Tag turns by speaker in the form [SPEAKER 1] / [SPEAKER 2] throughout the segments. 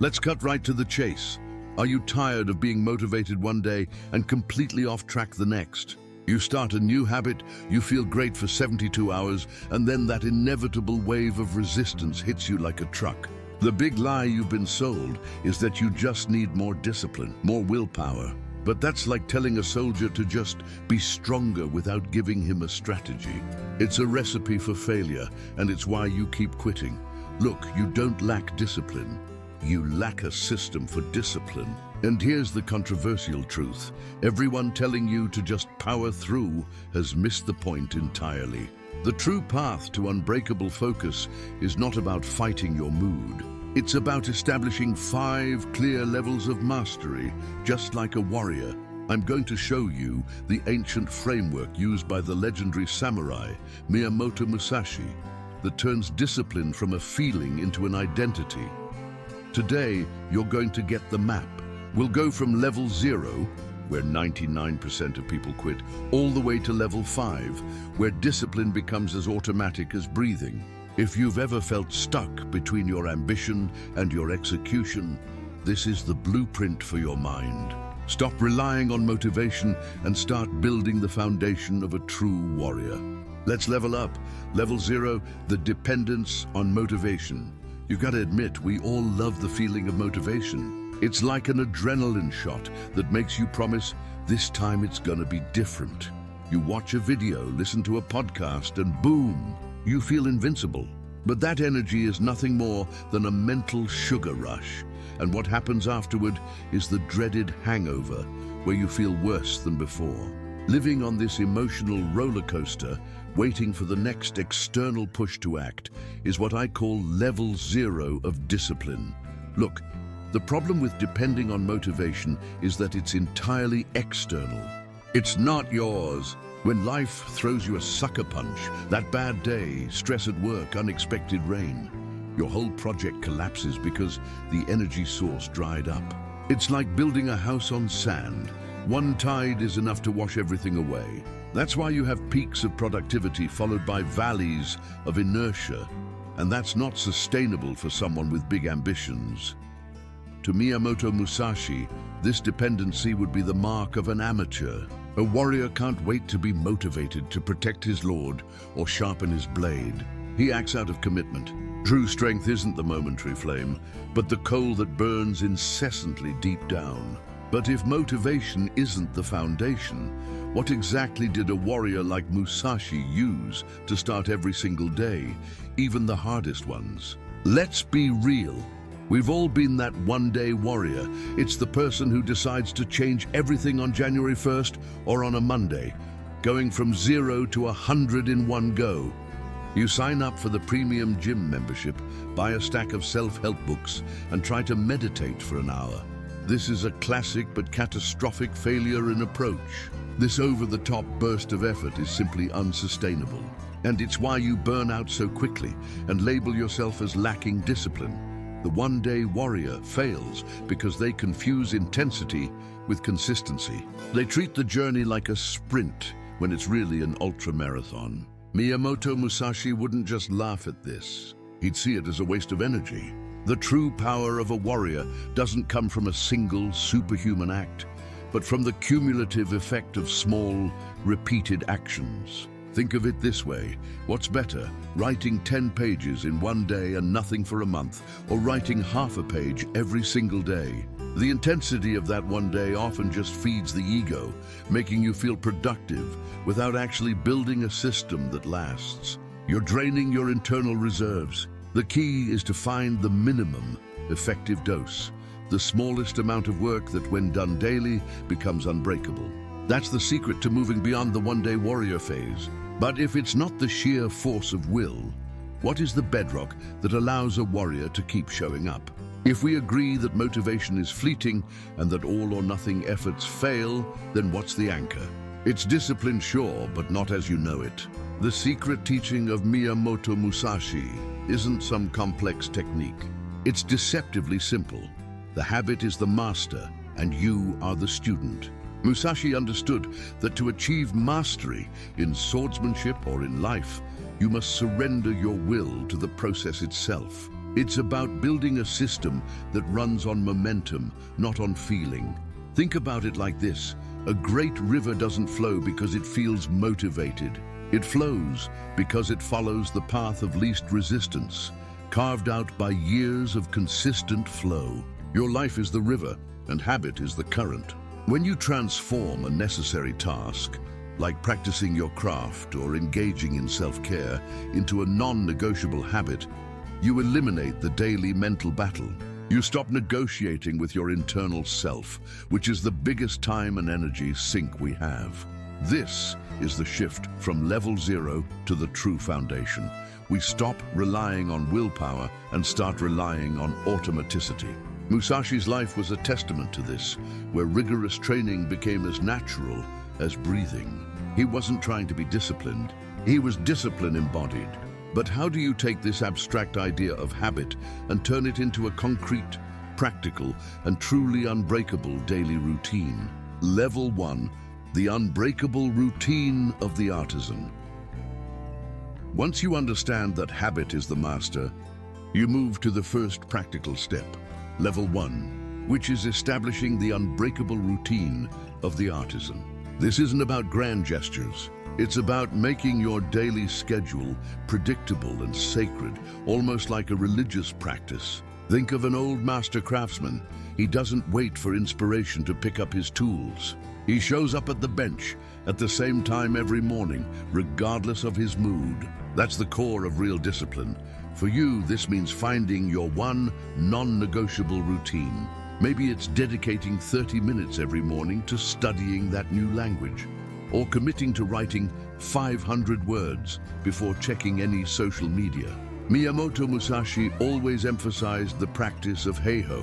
[SPEAKER 1] Let's cut right to the chase. Are you tired of being motivated one day and completely off track the next? You start a new habit, you feel great for 72 hours, and then that inevitable wave of resistance hits you like a truck. The big lie you've been sold is that you just need more discipline, more willpower. But that's like telling a soldier to just be stronger without giving him a strategy. It's a recipe for failure, and it's why you keep quitting. Look, you don't lack discipline. You lack a system for discipline. And here's the controversial truth. Everyone telling you to just power through has missed the point entirely. The true path to unbreakable focus is not about fighting your mood. It's about establishing 5 clear levels of mastery, just like a warrior. I'm going to show you the ancient framework used by the legendary samurai, Miyamoto Musashi, that turns discipline from a feeling into an identity. Today, you're going to get the map. We'll go from level 0, where 99% of people quit, all the way to level 5, where discipline becomes as automatic as breathing. If you've ever felt stuck between your ambition and your execution, this is the blueprint for your mind. Stop relying on motivation and start building the foundation of a true warrior. Let's level up. Level 0, the dependence on motivation. You gotta admit, we all love the feeling of motivation. It's like an adrenaline shot that makes you promise, this time it's gonna be different. You watch a video, listen to a podcast, and boom, you feel invincible. But that energy is nothing more than a mental sugar rush. And what happens afterward is the dreaded hangover, where you feel worse than before. Living on this emotional roller coaster, waiting for the next external push to act, is what I call level 0 of discipline. Look, the problem with depending on motivation is that it's entirely external. It's not yours. When life throws you a sucker punch, that bad day, stress at work, unexpected rain, your whole project collapses because the energy source dried up. It's like building a house on sand. One tide is enough to wash everything away. That's why you have peaks of productivity followed by valleys of inertia, and that's not sustainable for someone with big ambitions. To Miyamoto Musashi, this dependency would be the mark of an amateur. A warrior can't wait to be motivated to protect his lord or sharpen his blade. He acts out of commitment. True strength isn't the momentary flame, but the coal that burns incessantly deep down. But if motivation isn't the foundation, what exactly did a warrior like Musashi use to start every single day, even the hardest ones? Let's be real. We've all been that one-day warrior. It's the person who decides to change everything on January 1st or on a Monday, going from 0 to 100 in one go. You sign up for the premium gym membership, buy a stack of self-help books, and try to meditate for an hour. This is a classic but catastrophic failure in approach. This over-the-top burst of effort is simply unsustainable. And it's why you burn out so quickly and label yourself as lacking discipline. The one-day warrior fails because they confuse intensity with consistency. They treat the journey like a sprint when it's really an ultra-marathon. Miyamoto Musashi wouldn't just laugh at this. He'd see it as a waste of energy. The true power of a warrior doesn't come from a single superhuman act, but from the cumulative effect of small, repeated actions. Think of it this way. What's better, writing 10 pages in one day and nothing for a month, or writing half a page every single day? The intensity of that one day often just feeds the ego, making you feel productive without actually building a system that lasts. You're draining your internal reserves. The key is to find the minimum effective dose, the smallest amount of work that, when done daily, becomes unbreakable. That's the secret to moving beyond the one-day warrior phase. But if it's not the sheer force of will, what is the bedrock that allows a warrior to keep showing up? If we agree that motivation is fleeting and that all or nothing efforts fail, then what's the anchor? It's discipline, sure, but not as you know it. The secret teaching of Miyamoto Musashi isn't some complex technique. It's deceptively simple. The habit is the master, and you are the student. Musashi understood that to achieve mastery in swordsmanship or in life, you must surrender your will to the process itself. It's about building a system that runs on momentum, not on feeling. Think about it like this. A great river doesn't flow because it feels motivated. It flows because it follows the path of least resistance, carved out by years of consistent flow. Your life is the river, and habit is the current. When you transform a necessary task, like practicing your craft or engaging in self-care, into a non-negotiable habit, you eliminate the daily mental battle. You stop negotiating with your internal self, which is the biggest time and energy sink we have. This is the shift from level 0 to the true foundation. We stop relying on willpower and start relying on automaticity. Musashi's life was a testament to this, where rigorous training became as natural as breathing. He wasn't trying to be disciplined, he was discipline embodied. But how do you take this abstract idea of habit and turn it into a concrete, practical, and truly unbreakable daily routine? Level 1, the unbreakable routine of the artisan. Once you understand that habit is the master, you move to the first practical step, level 1, which is establishing the unbreakable routine of the artisan. This isn't about grand gestures. It's about making your daily schedule predictable and sacred, almost like a religious practice. Think of an old master craftsman. He doesn't wait for inspiration to pick up his tools. He shows up at the bench at the same time every morning, regardless of his mood. That's the core of real discipline. For you, this means finding your one non-negotiable routine. Maybe it's dedicating 30 minutes every morning to studying that new language, or committing to writing 500 words before checking any social media. Miyamoto Musashi always emphasized the practice of Heiho,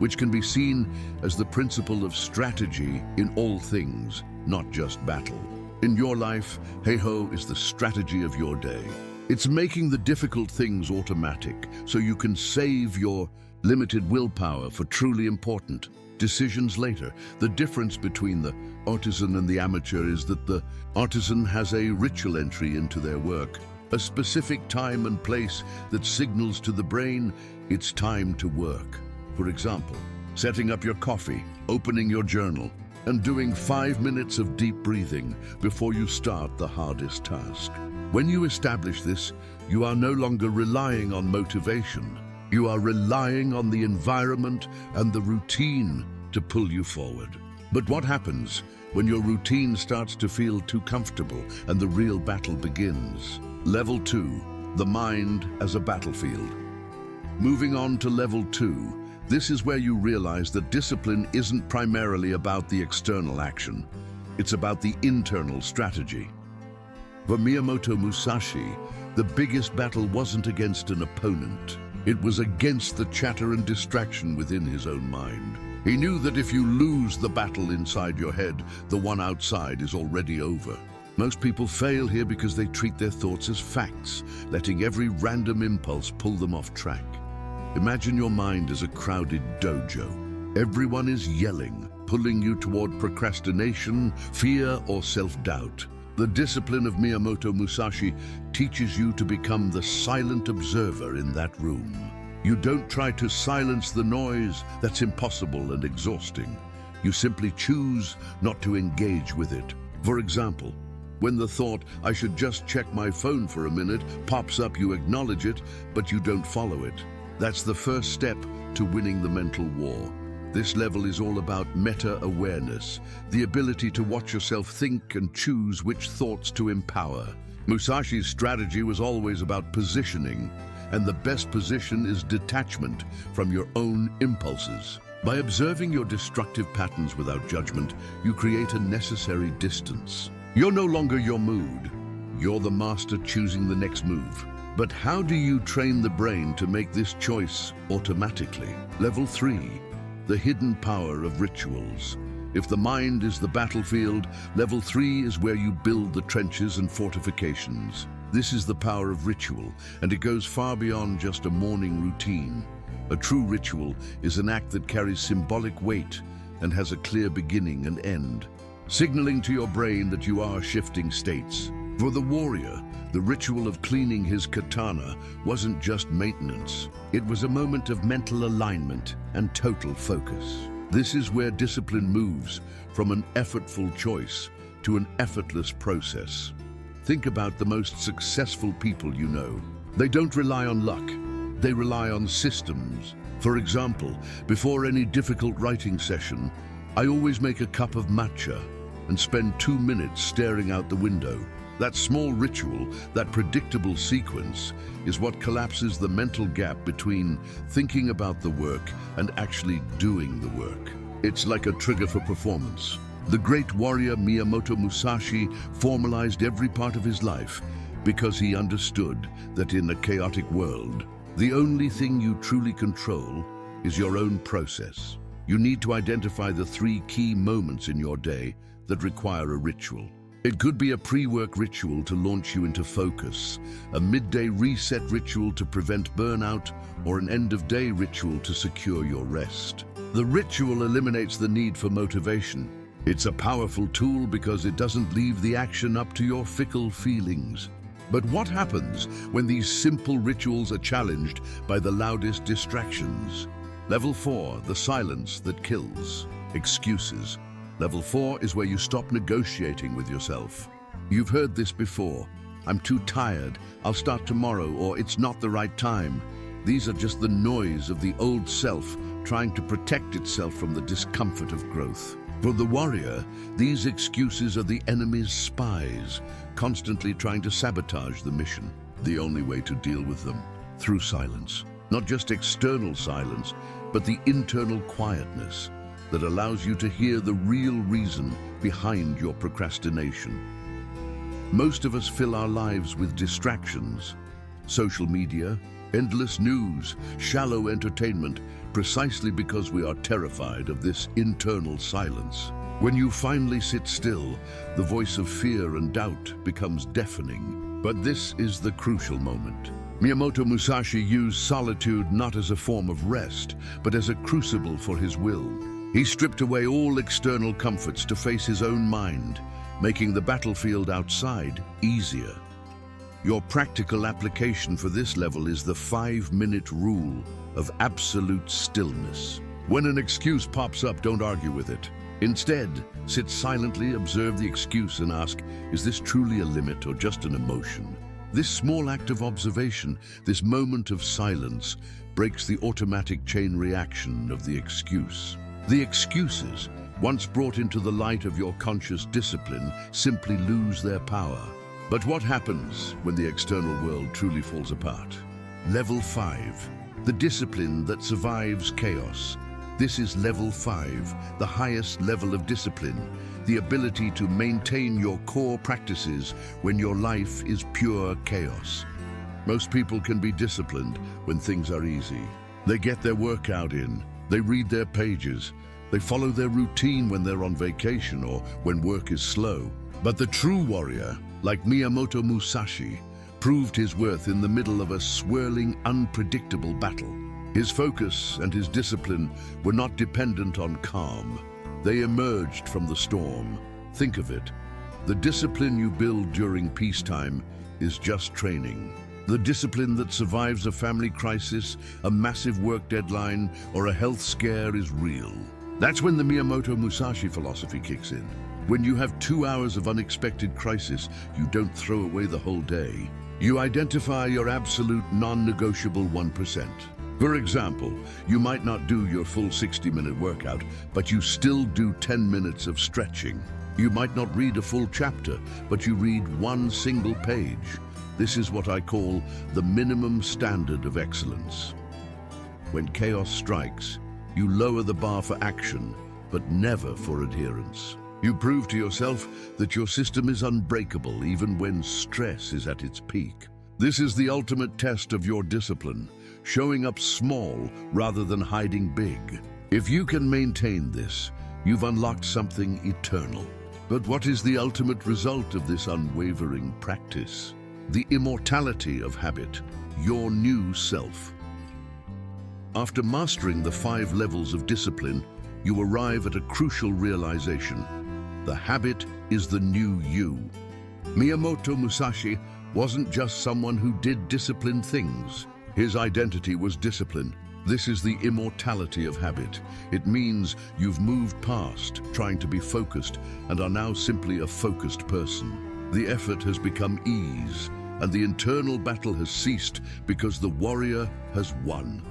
[SPEAKER 1] which can be seen as the principle of strategy in all things, not just battle. In your life, Heiho is the strategy of your day. It's making the difficult things automatic so you can save your limited willpower for truly important decisions later. The difference between the artisan and the amateur is that the artisan has a ritual entry into their work, a specific time and place that signals to the brain it's time to work. For example, setting up your coffee, opening your journal, and doing 5 minutes of deep breathing before you start the hardest task. When you establish this, you are no longer relying on motivation. You are relying on the environment and the routine to pull you forward. But what happens when your routine starts to feel too comfortable and the real battle begins? Level 2, the mind as a battlefield. Moving on to level 2, this is where you realize that discipline isn't primarily about the external action. It's about the internal strategy. For Miyamoto Musashi, the biggest battle wasn't against an opponent. It was against the chatter and distraction within his own mind. He knew that if you lose the battle inside your head, the one outside is already over. Most people fail here because they treat their thoughts as facts, letting every random impulse pull them off track. Imagine your mind as a crowded dojo. Everyone is yelling, pulling you toward procrastination, fear, or self-doubt. The discipline of Miyamoto Musashi teaches you to become the silent observer in that room. You don't try to silence the noise. That's impossible and exhausting. You simply choose not to engage with it. For example, when the thought, "I should just check my phone for a minute," pops up, you acknowledge it, but you don't follow it. That's the first step to winning the mental war. This level is all about meta-awareness, the ability to watch yourself think and choose which thoughts to empower. Musashi's strategy was always about positioning, and the best position is detachment from your own impulses. By observing your destructive patterns without judgment, you create a necessary distance. You're no longer your mood. You're the master choosing the next move. But how do you train the brain to make this choice automatically? Level 3. The hidden power of rituals. If the mind is the battlefield, level 3 is where you build the trenches and fortifications. This is the power of ritual, and it goes far beyond just a morning routine. A true ritual is an act that carries symbolic weight and has a clear beginning and end, signaling to your brain that you are shifting states. For the warrior, The ritual of cleaning his katana wasn't just maintenance. It was a moment of mental alignment and total focus. This is where discipline moves from an effortful choice to an effortless process. Think about the most successful people you know. They don't rely on luck. They rely on systems. For example, before any difficult writing session, I always make a cup of matcha and spend 2 minutes staring out the window. That small ritual, that predictable sequence, is what collapses the mental gap between thinking about the work and actually doing the work. It's like a trigger for performance. The great warrior Miyamoto Musashi formalized every part of his life because he understood that in a chaotic world, the only thing you truly control is your own process. You need to identify the 3 key moments in your day that require a ritual. It could be a pre-work ritual to launch you into focus, a midday reset ritual to prevent burnout, or an end-of-day ritual to secure your rest. The ritual eliminates the need for motivation. It's a powerful tool because it doesn't leave the action up to your fickle feelings. But what happens when these simple rituals are challenged by the loudest distractions? Level 4, the silence that kills. Excuses. Level 4 is where you stop negotiating with yourself. You've heard this before. I'm too tired, I'll start tomorrow, or it's not the right time. These are just the noise of the old self trying to protect itself from the discomfort of growth. For the warrior, these excuses are the enemy's spies, constantly trying to sabotage the mission. The only way to deal with them, through silence. Not just external silence, but the internal quietness that allows you to hear the real reason behind your procrastination. Most of us fill our lives with distractions. Social media, endless news, shallow entertainment, precisely because we are terrified of this internal silence. When you finally sit still, the voice of fear and doubt becomes deafening. But this is the crucial moment. Miyamoto Musashi used solitude not as a form of rest, but as a crucible for his will. He stripped away all external comforts to face his own mind, making the battlefield outside easier. Your practical application for this level is the 5-minute rule of absolute stillness. When an excuse pops up, don't argue with it. Instead, sit silently, observe the excuse and ask, is this truly a limit or just an emotion? This small act of observation, this moment of silence, breaks the automatic chain reaction of the excuse. The excuses, once brought into the light of your conscious discipline, simply lose their power. But what happens when the external world truly falls apart? Level 5, the discipline that survives chaos. This is level 5, the highest level of discipline, the ability to maintain your core practices when your life is pure chaos. Most people can be disciplined when things are easy. They get their workout in, they read their pages, they follow their routine when they're on vacation or when work is slow. But the true warrior, like Miyamoto Musashi, proved his worth in the middle of a swirling, unpredictable battle. His focus and his discipline were not dependent on calm. They emerged from the storm. Think of it. The discipline you build during peacetime is just training. The discipline that survives a family crisis, a massive work deadline, or a health scare is real. That's when the Miyamoto Musashi philosophy kicks in. When you have 2 hours of unexpected crisis, you don't throw away the whole day. You identify your absolute non-negotiable 1%. For example, you might not do your full 60-minute workout, but you still do 10 minutes of stretching. You might not read a full chapter, but you read 1 single page. This is what I call the minimum standard of excellence. When chaos strikes, you lower the bar for action, but never for adherence. You prove to yourself that your system is unbreakable even when stress is at its peak. This is the ultimate test of your discipline, showing up small rather than hiding big. If you can maintain this, you've unlocked something eternal. But what is the ultimate result of this unwavering practice? The immortality of habit, your new self. After mastering the 5 levels of discipline, you arrive at a crucial realization. The habit is the new you. Miyamoto Musashi wasn't just someone who did disciplined things. His identity was discipline. This is the immortality of habit. It means you've moved past trying to be focused and are now simply a focused person. The effort has become ease, and the internal battle has ceased because the warrior has won.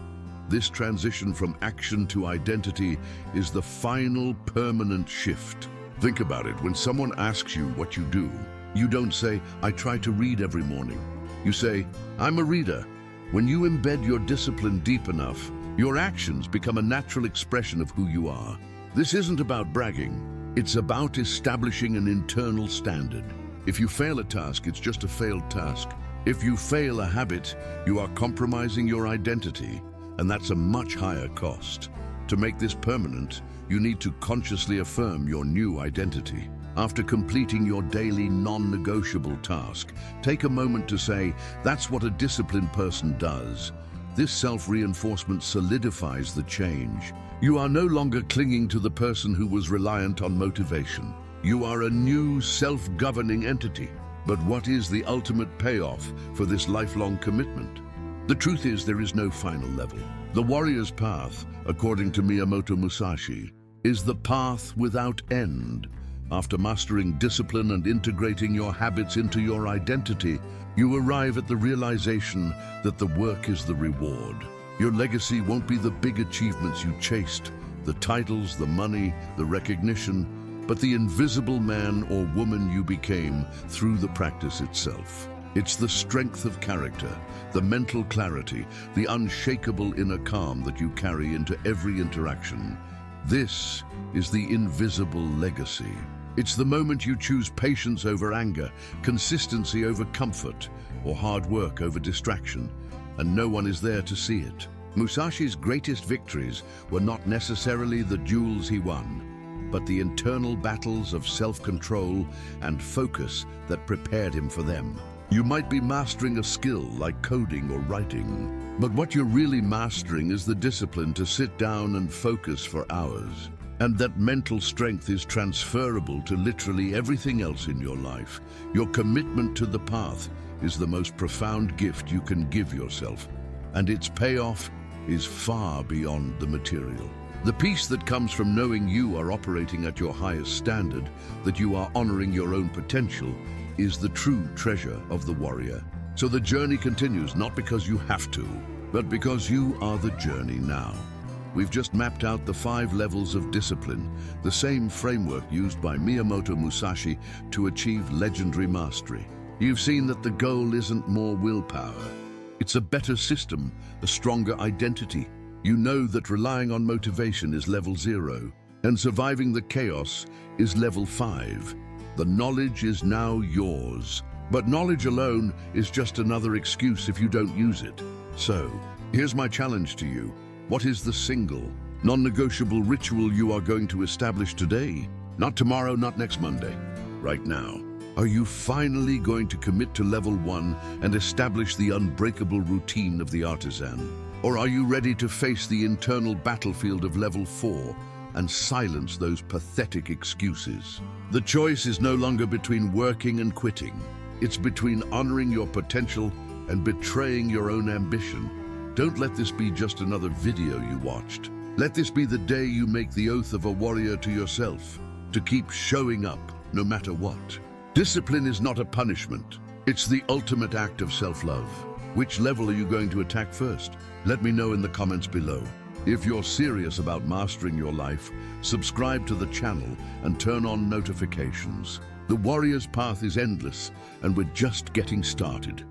[SPEAKER 1] This transition from action to identity is the final permanent shift. Think about it. When someone asks you what you do, you don't say, "I try to read every morning." You say, "I'm a reader." When you embed your discipline deep enough, your actions become a natural expression of who you are. This isn't about bragging. It's about establishing an internal standard. If you fail a task, it's just a failed task. If you fail a habit, you are compromising your identity, and that's a much higher cost. To make this permanent, you need to consciously affirm your new identity. After completing your daily non-negotiable task, take a moment to say, "That's what a disciplined person does." This self-reinforcement solidifies the change. You are no longer clinging to the person who was reliant on motivation. You are a new self-governing entity. But what is the ultimate payoff for this lifelong commitment? The truth is, there is no final level. The warrior's path, according to Miyamoto Musashi, is the path without end. After mastering discipline and integrating your habits into your identity, you arrive at the realization that the work is the reward. Your legacy won't be the big achievements you chased, the titles, the money, the recognition, but the invisible man or woman you became through the practice itself. It's the strength of character, the mental clarity, the unshakable inner calm that you carry into every interaction. This is the invisible legacy. It's the moment you choose patience over anger, consistency over comfort, or hard work over distraction, and no one is there to see it. Musashi's greatest victories were not necessarily the duels he won, but the internal battles of self-control and focus that prepared him for them. You might be mastering a skill like coding or writing, but what you're really mastering is the discipline to sit down and focus for hours. And that mental strength is transferable to literally everything else in your life. Your commitment to the path is the most profound gift you can give yourself, and its payoff is far beyond the material. The peace that comes from knowing you are operating at your highest standard, that you are honoring your own potential, is the true treasure of the warrior. So the journey continues, not because you have to, but because you are the journey now. We've just mapped out the 5 levels of discipline, the same framework used by Miyamoto Musashi to achieve legendary mastery. You've seen that the goal isn't more willpower. It's a better system, a stronger identity. You know that relying on motivation is level 0, and surviving the chaos is level 5. The knowledge is now yours. But knowledge alone is just another excuse if you don't use it. So, here's my challenge to you. What is the single, non-negotiable ritual you are going to establish today? Not tomorrow, not next Monday. Right now. Are you finally going to commit to level 1 and establish the unbreakable routine of the artisan? Or are you ready to face the internal battlefield of level 4 and silence those pathetic excuses? The choice is no longer between working and quitting. It's between honoring your potential and betraying your own ambition. Don't let this be just another video you watched. Let this be the day you make the oath of a warrior to yourself, to keep showing up no matter what. Discipline is not a punishment. It's the ultimate act of self-love. Which level are you going to attack first? Let me know in the comments below. If you're serious about mastering your life, subscribe to the channel and turn on notifications. The warrior's path is endless, and we're just getting started.